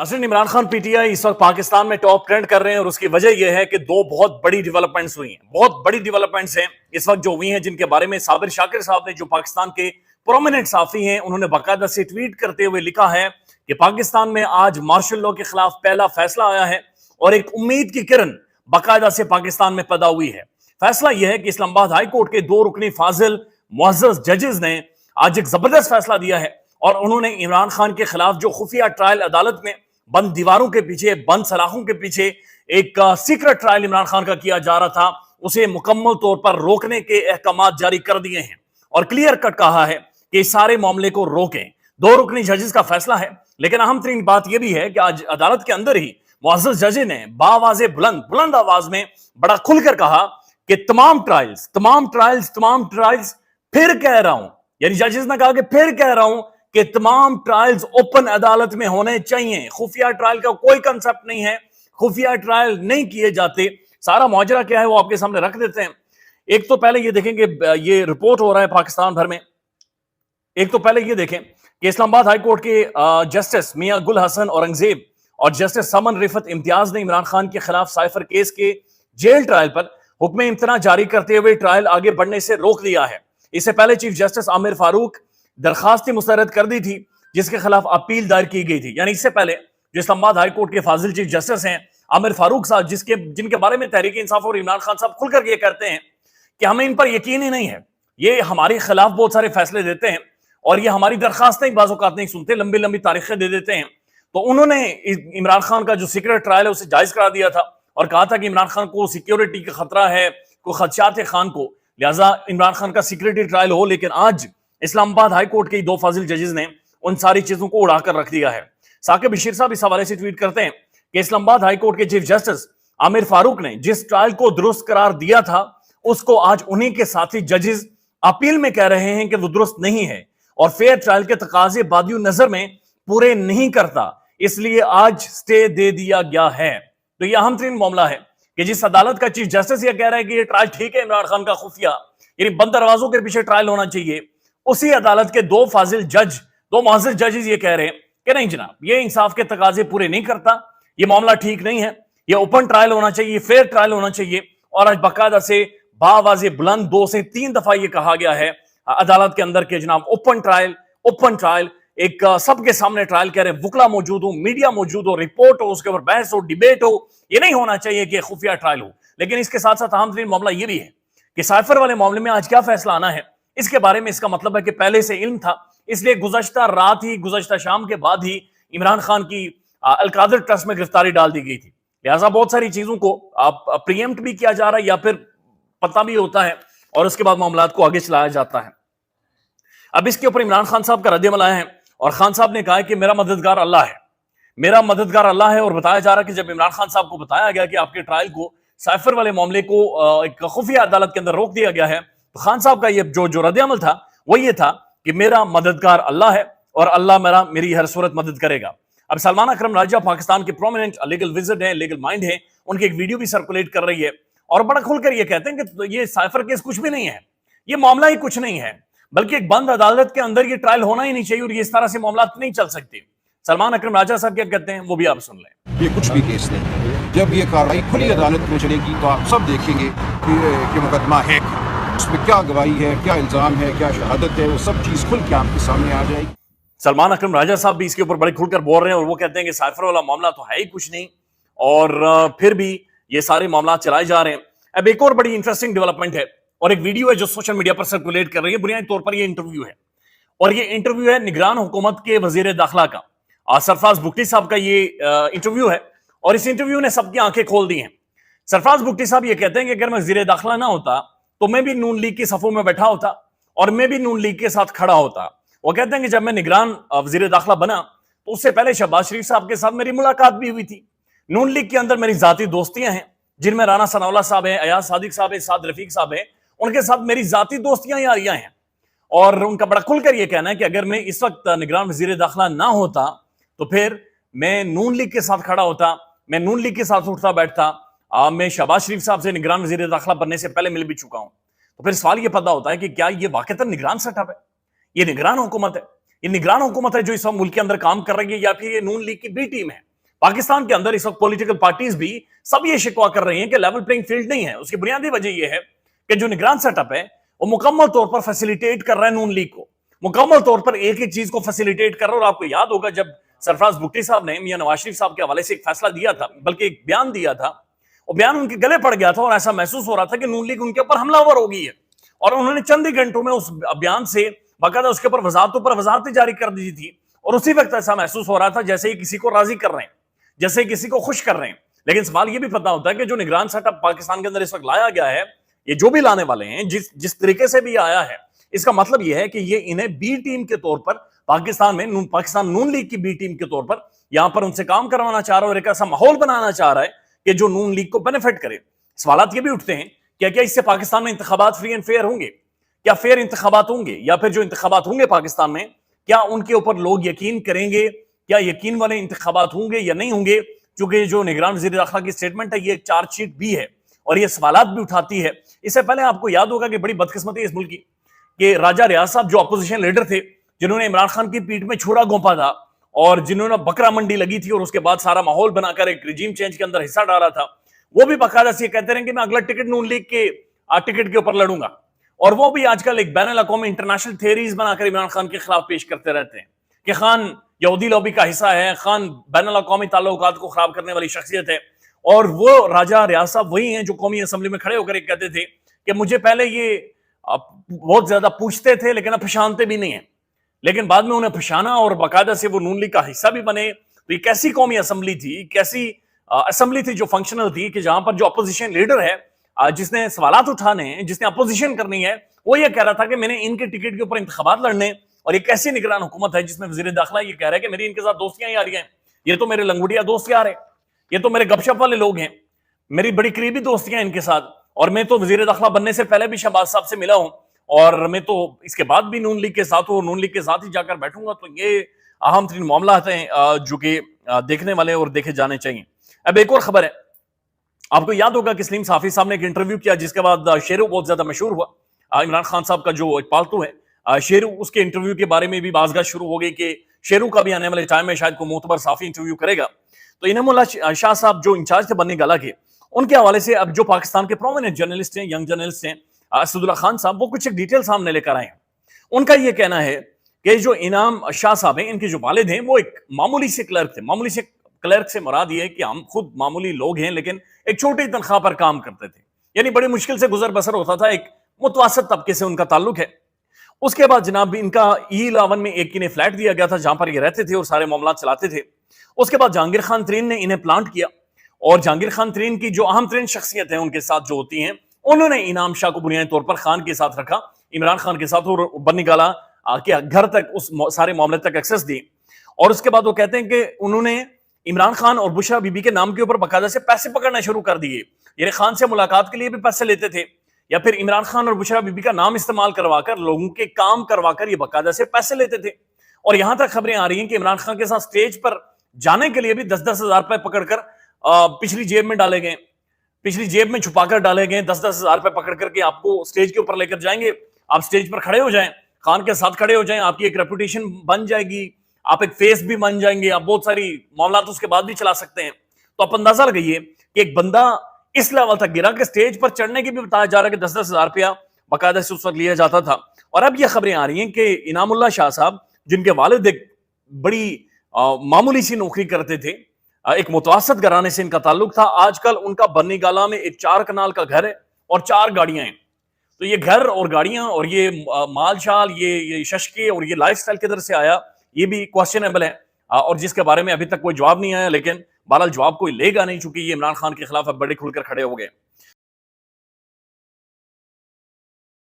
नाज़रीन, इमरान खान पीटीआई इस वक्त पाकिस्तान में टॉप ट्रेंड कर रहे हैं और उसकी वजह यह है कि दो बहुत बड़ी डेवलपमेंट्स हुई हैं। बहुत बड़ी डेवलपमेंट्स हैं इस वक्त जो हुई हैं, जिनके बारे में साबिर शाकिर साहब ने, जो पाकिस्तान के प्रोमिनेंट साफी हैं, उन्होंने बाकायदा से ट्वीट करते हुए लिखा है कि पाकिस्तान में आज मार्शल लॉ के खिलाफ पहला फैसला आया है और एक उम्मीद की किरण बाकायदा से पाकिस्तान में पैदा हुई है। फैसला यह है कि इस्लामाबाद हाई कोर्ट के 2 रुकनी फाजिल मुअज़्ज़ज़ जजेस ने आज एक जबरदस्त फैसला दिया है और उन्होंने इमरान खान के खिलाफ जो खुफिया ट्रायल अदालत में बंद दीवारों के पीछे, बंद सलाखों के पीछे एक सीक्रेट ट्रायल इमरान खान का किया जा रहा था, उसे मुकम्मल तौर पर रोकने के अहकामात जारी कर दिए हैं और क्लियर कट कहा है कि इस सारे मामले को रोकें। 2 रुकनी जजेस का फैसला है, लेकिन अहम तरीन बात यह भी है कि आज अदालत के अंदर ही मुअज़्ज़ज़ जज ने बावाज़े बुलंद आवाज में बड़ा खुलकर कहा कि तमाम ट्रायल्स फिर कह रहा हूं, यानी जजेस ने कहा कि फिर कह रहा हूं कि तमाम ट्रायल्स ओपन अदालत में होने चाहिए। खुफिया ट्रायल का कोई कंसेप्ट नहीं है, खुफिया ट्रायल नहीं किए जाते। सारा मौजरा क्या है वो आपके सामने रख देते हैं। एक तो पहले ये देखेंगे, ये रिपोर्ट हो रहा है पाकिस्तान भर में। एक तो पहले ये देखें कि इस्लामाबाद हाई कोर्ट के जस्टिस मियां गुल हसन औरंगजेब और जस्टिस समन रिफत इम्तियाज ने इमरान खान के खिलाफ साइफर केस के जेल ट्रायल पर हुक्म इम्तना जारी करते हुए ट्रायल आगे बढ़ने से रोक दिया है। इससे पहले चीफ जस्टिस आमिर फारूक दरखास्त मुस्तरद कर दी थी, जिसके खिलाफ अपील दायर की गई थी। यानी इससे पहले जो इस्लामाबाद हाई कोर्ट के फाजिल चीफ जस्टिस हैं आमिर फारूक साहब, जिनके बारे में तहरीक इंसाफ और इमरान खान साहब खुलकर ये कहते हैं कि हमें इन पर यकीन ही नहीं है, ये हमारे खिलाफ बहुत सारे फैसले देते हैं और ये हमारी दरखास्तें बाज़ औक़ात नहीं सुनते, लंबी लंबी तारीखें दे देते हैं। तो उन्होंने इमरान खान का जो सीक्रेट ट्रायल है उसे जायज करा दिया था और कहा था कि इमरान खान को सिक्योरिटी का खतरा है, कोई खदशात है खान को, लिहाजा इमरान खान का सिक्योरिटी ट्रायल हो। लेकिन आज इस्लामाबाद हाई कोर्ट के 2 फाजिल जजेस ने उन सारी चीजों को उड़ाकर रख दिया है। साकिब बशीर साहब इस हवाले से ट्वीट करते हैं कि इस्लामाबाद हाई कोर्ट के चीफ जस्टिस आमिर फारूक ने जिस ट्रायल को दुरुस्त करार दिया था, उसको आज उन्हीं के साथी जजेस अपील में कह रहे हैं कि वो दुरुस्त नहीं है और फेयर ट्रायल के तकाजे बादियो नजर में पूरे नहीं करता, इसलिए आज स्टे दे दिया गया है। तो यह अहम तरीन मामला है कि जिस अदालत का चीफ जस्टिस यह कह रहा है कि यह ट्रायल ठीक है, इमरान खान का खुफिया यानी बंद दरवाजों के पीछे ट्रायल होना चाहिए, उसी अदालत के 2 फाजिल जज, 2 मुअज़्ज़ज़ जजेस ये कह रहे हैं कि नहीं जनाब, ये इंसाफ के तकाजे पूरे नहीं करता, ये मामला ठीक नहीं है, ये ओपन ट्रायल होना चाहिए, फेयर ट्रायल होना चाहिए। और आज बाकायदा से बावाज़े बुलंद 2 से 3 दफा ये कहा गया है अदालत के अंदर के जनाब ओपन ट्रायल, एक सबके सामने ट्रायल कह रहे हैं, वकला मौजूद हो, मीडिया मौजूद हो, रिपोर्ट हो, उसके ऊपर बहस हो, डिबेट हो, ये नहीं होना चाहिए कि खुफिया ट्रायल हो। लेकिन इसके साथ साथ अहम तरीन मामला ये भी है कि साइफर वाले मामले में आज क्या फैसला आना है, इसके बारे में इसका मतलब है कि पहले से इल्म था, इसलिए गुज़श्ता रात ही, गुज़श्ता शाम के बाद ही इमरान खान की अलकादर ट्रस्ट में गिरफ्तारी डाल दी गई थी। लिहाजा बहुत सारी चीजों को प्रीएम्प्ट भी किया जा रहा है या फिर पता भी होता है और उसके बाद मामलात को आगे चलाया जाता है। अब इसके ऊपर इमरान खान साहब का रद्द-ए-अमल आया है और खान साहब ने कहा है कि मेरा मददगार अल्लाह है, मेरा मददगार अल्लाह है। और बताया जा रहा है कि जब इमरान खान साहब को बताया गया कि आपके ट्रायल को, साइफर वाले मामले को एक खुफिया अदालत के अंदर रोक दिया गया है, तो खान साहब का ये जो रद्द-ए-अमल था वो ये था कि मेरा मददगार अल्लाह है और अल्लाह मेरी हर सूरत मदद करेगा। अब सलमान अकरम राजा पाकिस्तान के प्रोमिनेंट लीगल विजिट है, लीगल माइंड है, उनकी एक वीडियो भी सर्कुलेट कर रही है और बड़ा खुलकर ये कहते हैं कि ये साइफर केस कुछ भी नहीं है, ये मामला ही कुछ नहीं है, बल्कि एक बंद अदालत के अंदर ये ट्रायल होना ही नहीं चाहिए और ये इस तरह से मामला नहीं चल सकते। सलमान अकरम राजा साहब क्या कहते हैं वो भी आप सुन लें। ये कुछ भी केस नहीं है। जब ये कार्रवाई खुली अदालत में चलेगी तो आप सब देखेंगे कि मुकदमा है, उसमें क्या गवाही है, क्या इल्जाम है, क्या शहादत है, वो सब चीज खुल के आपके सामने आ जाएगी। सलमान अकरम राजा साहब भी इसके ऊपर बड़े खुलकर बोल रहे हैं और वो कहते हैं कि साइफर वाला मामला तो है ही कुछ नहीं और फिर भी ये सारे मामला चलाए जा रहे हैं। अब एक और बड़ी इंटरेस्टिंग डेवलपमेंट है और एक वीडियो है जो सोशल मीडिया पर सर्कुलेट कर रही है। बुनियादी तौर पर ये इंटरव्यू है और ये इंटरव्यू है निगरान हुकूमत के वजीर दाखिला का, सरफराज बुगटी साहब का ये इंटरव्यू है और इस इंटरव्यू ने सबकी आंखें खोल दी हैं। सरफराज बुगटी साहब ये कहते हैं कि अगर मैं वजीर दाखिला ना होता तो मैं भी नून लीग की सफों में बैठा होता और मैं भी नून लीग के साथ खड़ा होता। वो कहते हैं कि जब मैं निगरान वजीर दाखिला बना तो उससे पहले शहबाज शरीफ साहब के साथ मेरी मुलाकात भी हुई थी। नून लीग के अंदर मेरी जाती दोस्तियां हैं, जिनमें राना सनाउल्लाह साहब हैं, अयाज सादिक साहब हैं, साद रफीक साहब हैं, उनके साथ मेरी जाती दोस्तियां यारियां हैं। और उनका बड़ा खुलकर यह कहना है कि अगर मैं इस वक्त निगरान वजीर दाखिला ना होता तो फिर मैं नून लीग के साथ खड़ा होता, मैं नून लीग के साथ उठता बैठता, मैं शहबाज शरीफ साहब से निगरान वजीर दाखिला बनने से पहले मिल भी चुका हूं। तो फिर सवाल ये पैदा होता है कि क्या ये वाकईतन निगरान सेटअप है, ये निगरान हुकूमत है, ये निगरान हुकूमत है जो इस वक्त मुल्क के अंदर काम कर रही है, या फिर ये नून लीग की बी टीम है पाकिस्तान के अंदर इस वक्त पॉलिटिकल पार्टीज भी सब ये शिकवा कर रही हैं कि लेवल प्लेइंग फील्ड नहीं है। उसकी बुनियादी वजह यह है कि जो निगरान सेटअप है वो मुकम्मल तौर पर फैसिलिटेट कर रहा है नून लीग को, मुकम्मल तौर पर एक एक चीज को फैसिलिटेट कर रहा है। और आपको याद होगा जब सरफराज भुट्टी साहब ने मियां नवाज शरीफ साहब के हवाले से एक फैसला दिया था, बल्कि एक बयान दिया था, और बयान उनके गले पड़ गया था और ऐसा महसूस हो रहा था कि नून लीग उनके ऊपर हमलावर हो गई है। और उन्होंने चंद ही घंटों में उस बयान से बाकायदा उसके ऊपर वजारतों पर वजारतें जारी कर दी थी। और उसी वक्त ऐसा महसूस हो रहा था जैसे ही किसी को राजी कर रहे हैं, जैसे किसी को खुश कर रहे हैं। लेकिन सवाल यह भी पता होता है कि जो निगरान सेटअप पाकिस्तान के अंदर इस वक्त लाया गया है, ये जो भी लाने वाले हैं, जिस तरीके से भी आया है, इसका मतलब यह है कि ये इन्हें बी टीम के तौर पर पाकिस्तान नून लीग की बी टीम के तौर पर यहां पर उनसे काम करवाना चाह रहा है और एक ऐसा माहौल बनाना चाह रहा है कि जो नून लीग को बेनिफिट करे। सवालात ये भी उठते हैं क्या इससे पाकिस्तान में इंतखाबात फ्री एंड फेयर होंगे? क्या फेयर इंतखाबात होंगे? या फिर जो इंतखाबात होंगे पाकिस्तान में, क्या उनके ऊपर लोग यकीन करेंगे? क्या यकीन वाले इंतखाबात होंगे या नहीं होंगे? क्योंकि जो निगरान वज़ीर दाखिला की स्टेटमेंट है ये एक चार्जशीट भी है और ये सवालात भी उठाती है। इससे पहले आपको याद होगा कि बड़ी बदकिस्मती इस मुल्क की कि राजा रियाज साहब जो अपोजिशन लीडर थे, जिन्होंने इमरान खान की पीठ में छुरा घोंपा था और जिन्होंने बकरा मंडी लगी थी और उसके बाद सारा माहौल बनाकर एक रिजीम चेंज के अंदर हिस्सा डाला था, वो भी बाकायदा से कहते रहे कि मैं अगला टिकट नून लीग के टिकट के ऊपर लड़ूंगा। और वो भी आजकल एक बैनुल अक़वामी इंटरनेशनल थियरीज बनाकर इमरान खान के खिलाफ पेश करते रहते हैं कि खान यहूदी लॉबी का हिस्सा है, खान बैनुल अक़वामी ताल्लुकात को खराब करने वाली शख्सियत है। और वो राजा रियाज साहब वही हैं जो कौमी असम्बली में खड़े होकर कहते थे कि मुझे पहले ये बहुत ज्यादा पूछते थे लेकिन अब पहचानते भी नहीं है, लेकिन बाद में उन्हें पहचाना और बाकायदा से वो नून लीग का हिस्सा भी बने। तो ये कैसी कौमी असम्बली थी, कैसी असम्बली थी जो फंक्शनल थी कि जहां पर जो अपोजिशन लीडर है, जिसने सवालात उठाने हैं, जिसने अपोजिशन करनी है, वो ये कह रहा था कि मैंने इनके टिकट के ऊपर इंतखाबात लड़ने। और ये कैसी निगरान हुकूमत है जिसमें वज़ीर दाखिला ये कह रहा है कि मेरी इनके साथ दोस्तियां यार हैं, ये तो मेरे लंगोटिया दोस्त यार है, ये तो मेरे गपशप वाले लोग हैं, मेरी बड़ी करीबी दोस्तियां इनके साथ, और मैं तो वज़ीर दाखिला बनने से पहले भी शहबाज साहब से मिला हूं और मैं तो इसके बाद भी नून लीग के साथ हूं, नून लीग के साथ ही जाकर बैठूंगा। तो ये अहम तरीन मामला हैं जो कि देखने वाले और देखे जाने चाहिए। अब एक और खबर है, आपको याद होगा कि सलीम साफी साहब ने एक इंटरव्यू किया जिसके बाद शेरू बहुत ज्यादा मशहूर हुआ। इमरान खान साहब का जो एक पालतू है शेरू, उसके इंटरव्यू के बारे में भी बाज़गाह शुरू हो गई कि शेरू का भी आने वाले टाइम में शायद कोई मोतबर साफी इंटरव्यू करेगा। तो इनामुल्लाह शाह साहब जो इंचार्ज थे बन्नी गाला के, उनके हवाले से अब जो पाकिस्तान के प्रोमिनेंट जर्नलिस्ट हैं, यंग जर्नलिस्ट हैं, असदुल्ला खान साहब, वो कुछ एक डिटेल सामने लेकर आए हैं। उनका यह कहना है कि जो इनाम शाह साहब हैं, इनके जो वालिद हैं, वो एक मामूली से क्लर्क थे। मामूली से क्लर्क से मुराद ये है कि हम खुद मामूली लोग हैं लेकिन एक छोटी तनख्वाह पर काम करते थे, यानी बड़ी मुश्किल से गुजर बसर होता था, एक मुतवसत तबके से उनका ताल्लुक है। उसके बाद जनाब इनका E11 में एक इन्हें फ्लैट दिया गया था जहां पर ये रहते थे और सारे मामला चलाते थे। उसके बाद जहांगीर खान तरीन ने इन्हें प्लांट किया और जहांगीर खान तरीन की जो अहम तरीन शख्सियत है उनके साथ जो होती हैं, उन्होंने इनाम शाह को बुनियादी तौर पर खान के साथ रखा, इमरान खान के साथ, और बन्नी गाला के घर तक उस सारे मामले तक एक्सेस दी। और उसके बाद वो कहते हैं कि उन्होंने इमरान खान और बुशरा बीबी के नाम के ऊपर बाकायदा से पैसे पकड़ना शुरू कर दिए। यानी खान से मुलाकात के लिए भी पैसे लेते थे या फिर इमरान खान और बुशरा बीबी का नाम इस्तेमाल करवाकर लोगों के काम करवाकर ये बाकायदा से पैसे लेते थे। और यहां तक खबरें आ रही हैं कि इमरान खान के साथ स्टेज पर जाने के लिए भी 10-10 हजार रुपए पकड़कर पिछली जेब में डाले गए, पिछली जेब में छुपाकर डाले गए। 10-10 हजार रुपए पकड़ करके आपको स्टेज के ऊपर लेकर जाएंगे, आप स्टेज पर खड़े हो जाएं, खान के साथ खड़े हो जाएं, आपकी एक रेपुटेशन बन जाएगी, आप एक फेस भी बन जाएंगे, आप बहुत सारी मामला तो उसके बाद भी चला सकते हैं। तो आप अंदाजा लगाइए कि एक बंदा इस लेवल तक गिरा कि स्टेज पर चढ़ने की भी बताया जा रहा है कि 10-10 हजार रुपया बाकायदा से उस वक्त लिया जाता था। और अब ये खबरें आ रही हैं कि इनामुल्लाह शाह साहब, जिनके वालिद एक बड़ी मामूली सी नौकरी करते थे, एक मुतवसत घराने से इनका ताल्लुक था, आजकल उनका बन्नी गाला में एक 4 कनाल का घर है और 4 गाड़ियां हैं। तो ये घर और गाड़ियां और ये माल शाल, ये शशके और ये लाइफस्टाइल किधर से आया, ये भी क्वेश्चनेबल है और जिसके बारे में अभी तक कोई जवाब नहीं आया। लेकिन बहरहाल जवाब कोई लेगा नहीं, चूंकि ये इमरान खान के खिलाफ अब बड़े खुलकर खड़े हो गए।